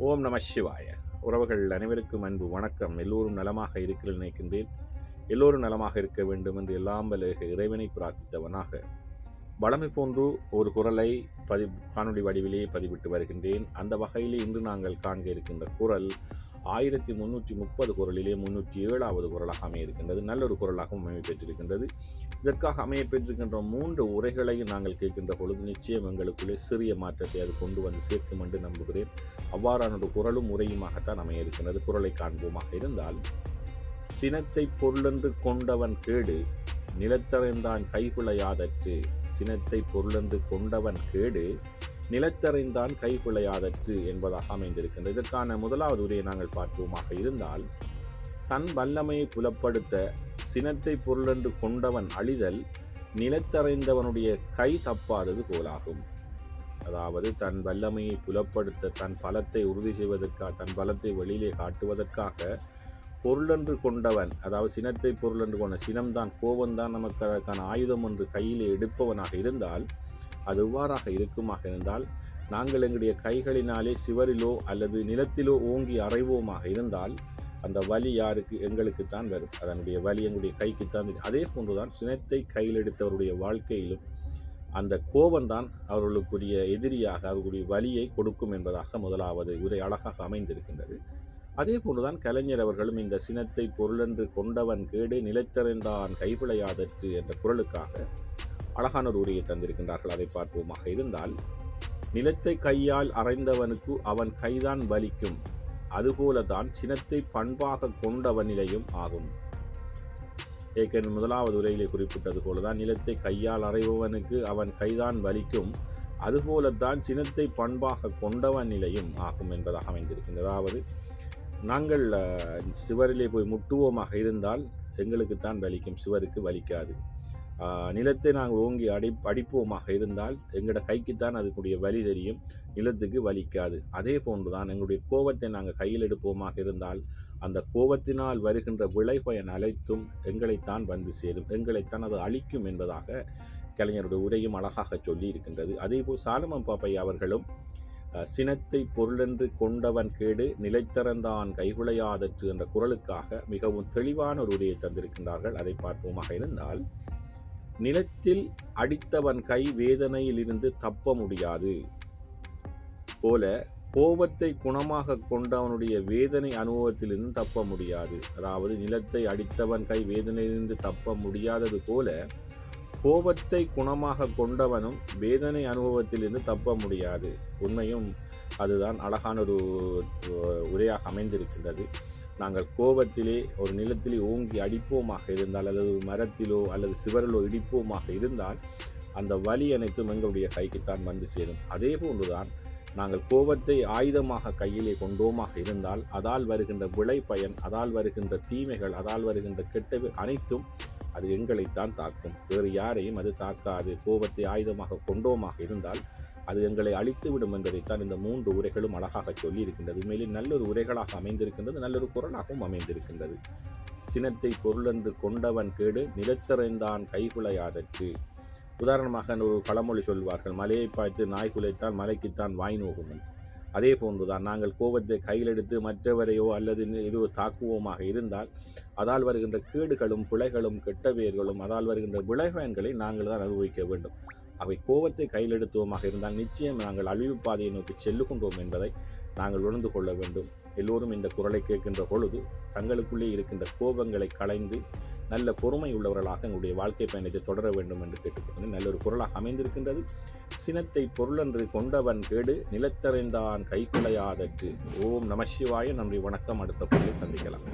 ஓம் நம சிவாய. உறவுகள் அனைவருக்கும் அன்பு வணக்கம். எல்லோரும் நலமாக இருக்க நினைக்கின்றேன். எல்லோரும் நலமாக இருக்க வேண்டும் என்று எல்லாம் வல்ல இறைவனை பிரார்த்தித்தவனாக வளமை போன்று ஒரு குரலை காணொலி வடிவிலே பதிவிட்டு வருகின்றேன். அந்த வகையிலே இன்று நாங்கள் காண்க இருக்கின்ற குரல் 1330 குரலிலே 307வது குரலாக அமைய இருக்கின்றது. நல்லொரு குரலாகவும் அமைய பெற்றிருக்கின்றது. இதற்காக அமைய பெற்றிருக்கின்ற 3 உரைகளையும் நாங்கள் கேட்கின்ற பொழுது நிச்சயம் எங்களுக்குள்ளே சிறிய மாற்றத்தை அது கொண்டு வந்து சேர்க்கும் என்று நம்புகிறேன். அவ்வாறான ஒரு குரலும் உரையுமாகத்தான் அமைய இருக்கின்றது. குரலை காண்போமாக இருந்தால், சினத்தை பொருளென்று கொண்டவன் கேடு நிலத்தறைந்தான் கைப்பிழையாதற்று. சினத்தை பொருளென்று கொண்டவன் கேடு நிலத்தறைந்தான் கைப்பிழையாதற்று என்பதாக அமைந்திருக்கின்றது. இதற்கான முதலாவது உரையை நாங்கள் பார்ப்போமாக இருந்தால், தன் வல்லமையை புலப்படுத்த சினத்தை பொருளென்று கொண்டவன் அழிதல் நிலத்தறைந்தவனுடைய கை தப்பாதது போலாகும். அதாவது தன் வல்லமையை புலப்படுத்த, தன் பலத்தை உறுதி செய்வதற்காக, தன் பலத்தை வெளியிலே காட்டுவதற்காக பொருளென்று கொண்டவன், அதாவது சினத்தை பொருளென்று கொண்ட, சினம்தான் கோபம்தான் நமக்கு அதற்கான ஆயுதம் என்று கையிலே எடுப்பவனாக இருந்தால், அது எவ்வாறாக இருக்குமாக இருந்தால், நாங்கள் எங்களுடைய கைகளினாலே சிவரிலோ அல்லது நிலத்திலோ ஓங்கி அறைவோமாக இருந்தால் அந்த வலி யாருக்கு? எங்களுக்குத்தான் வரும். அதனுடைய வலி எங்களுடைய கைக்குத்தான். அதே போன்றுதான் சினத்தை கையில் எடுத்தவருடைய வாழ்க்கையிலும் அந்த கோபம்தான் அவர்களுக்குரிய எதிரியாக அவர்களுடைய வலியை கொடுக்கும் என்பதாக முதலாவது உரை அழகாக அமைந்திருக்கின்றது. அதே போன்றுதான் கலைஞர் அவர்களும் இந்த சினத்தை பொருளென்று கொண்டவன் கேடு நிலைத்தறிந்தான் கைப்பிழையாதற்று என்ற குரலுக்காக அழகான ஒரு உரையை தந்திருக்கின்றார்கள். அதை பார்ப்போமாக இருந்தால், நிலத்தை கையால் அறைந்தவனுக்கு அவன் கைதான் வலிக்கும், அதுபோலதான் சினத்தை பண்பாக கொண்டவனிலையும் ஆகும். ஏற்கனவே முதலாவது உரையிலே குறிப்பிட்டது போலதான், நிலத்தை கையால் அறைபவனுக்கு அவன் கைதான் வலிக்கும், அதுபோலத்தான் சினத்தை பண்பாக கொண்டவன் நிலையும் ஆகும் என்பதாக அமைந்திருக்கின்றது. அதாவது நாங்கள் சிவரிலே போய் முட்டுவோமாக இருந்தால் எங்களுக்குத்தான் வலிக்கும், சிவருக்கு வலிக்காது. நிலத்தை நாங்கள் ஓங்கி அடிப்போமாக இருந்தால் எங்களோட கைக்குத்தான் அதுக்குரிய வலி தெரியும், நிலத்துக்கு வலிக்காது. அதே போன்றுதான் எங்களுடைய கோபத்தை நாங்கள் கையில் எடுப்போமாக இருந்தால் அந்த கோபத்தினால் வருகின்ற விளைபயன் அனைத்தும் எங்களைத்தான் வந்து சேரும், எங்களைத்தான் அது அழிக்கும் என்பதாக கலைஞருடைய உரையும் அழகாக சொல்லி இருக்கின்றது. அதேபோல் சாலமன் பாப்பையா அவர்களும் சினத்தை பொருளென்று கொண்டவன் கேடு நிலைத்திறந்தான் கைகுலையாதற்று என்ற குரலுக்காக மிகவும் தெளிவான ஒரு உரையை தந்திருக்கின்றார்கள். அதை பார்ப்போமாக இருந்தால், நிலத்தில் அடித்தவன் கை வேதனையில் இருந்து தப்ப முடியாது போல கோபத்தை குணமாக கொண்டவனுடைய வேதனை அனுபவத்திலிருந்து தப்ப முடியாது. அதாவது நிலத்தை அடித்தவன் கை வேதனையிலிருந்து தப்ப முடியாதது போல கோபத்தை குணமாக கொண்டவனும் வேதனை அனுபவத்திலிருந்து தப்ப முடியாது. உண்மையும் அதுதான் அழகான ஒரு உரையாக அமைந்திருக்கின்றது. நாங்கள் கோபத்திலே ஒரு நிலத்திலே ஓங்கி அடிப்போமாக இருந்தால், அல்லது மரத்திலோ அல்லது சிவரிலோ இடிப்போமாக இருந்தால் அந்த வலி அனைத்தும் எங்களுடைய கைக்குத்தான் வந்து சேரும். அதே போன்றுதான் நாங்கள் கோபத்தை ஆயுதமாக கையிலே கொண்டோமாக இருந்தால் அதால் வருகின்ற விளை பயன், அதால் வருகின்ற தீமைகள், அதால் வருகின்ற கெட்டவை அனைத்தும் அது எங்களைத்தான் தாக்கும், வேறு யாரையும் அது தாக்காது. கோபத்தை ஆயுதமாக கொண்டோமாக இருந்தால் அது எங்களை அழித்துவிடும் என்பதைத்தான் இந்த 3 உரைகளும் அழகாக சொல்லி இருக்கின்றது. உண்மையிலே நல்லொரு உரைகளாக அமைந்திருக்கின்றது, நல்லொரு குரலாகவும் அமைந்திருக்கின்றது. சினத்தை பொருளென்று கொண்டவன் கேடு நிலத்தறைந்தான் கைகுலையாதற்று. உதாரணமாக ஒரு பழமொழி சொல்வார்கள், மலையை பார்த்து நாய் குலைத்தால் மலைக்குத்தான் வாய் நோகும். அதே போன்றுதான் நாங்கள் கோபத்தை கையில் எடுத்து மற்றவரையோ அல்லது ஏதோ தாக்குவோமாக இருந்தால் அதால் வருகின்ற கேடுகளும் பிழைகளும் கெட்டவேர்களும் அதால் வருகின்ற விளைபயன்களை நாங்கள் தான் அனுபவிக்க வேண்டும். அவை கோபத்தை கையில் எடுத்துவோமாக இருந்தால் நிச்சயம் நாங்கள் அழிவு பாதையை நோக்கி செல்லுகின்றோம் என்பதை நாங்கள் உணர்ந்து கொள்ள வேண்டும். எல்லோரும் இந்த குரலை கேட்கின்ற பொழுது தங்களுக்குள்ளே இருக்கின்ற கோபங்களை களைந்து நல்ல பொறுமை உள்ளவர்களாக எங்களுடைய வாழ்க்கை பயணத்தை தொடர வேண்டும் என்று கேட்டுக்கொண்டு நல்ல ஒரு குரலாக அமைந்திருக்கின்றது. சினத்தை பொருளென்று கொண்டவன் கேடு நிலத்தறைந்தான் கைக்குலையாதற்று. ஓம் நம சிவாய. நன்றி, வணக்கம். அடுத்த பொருளை சந்திக்கலாம்.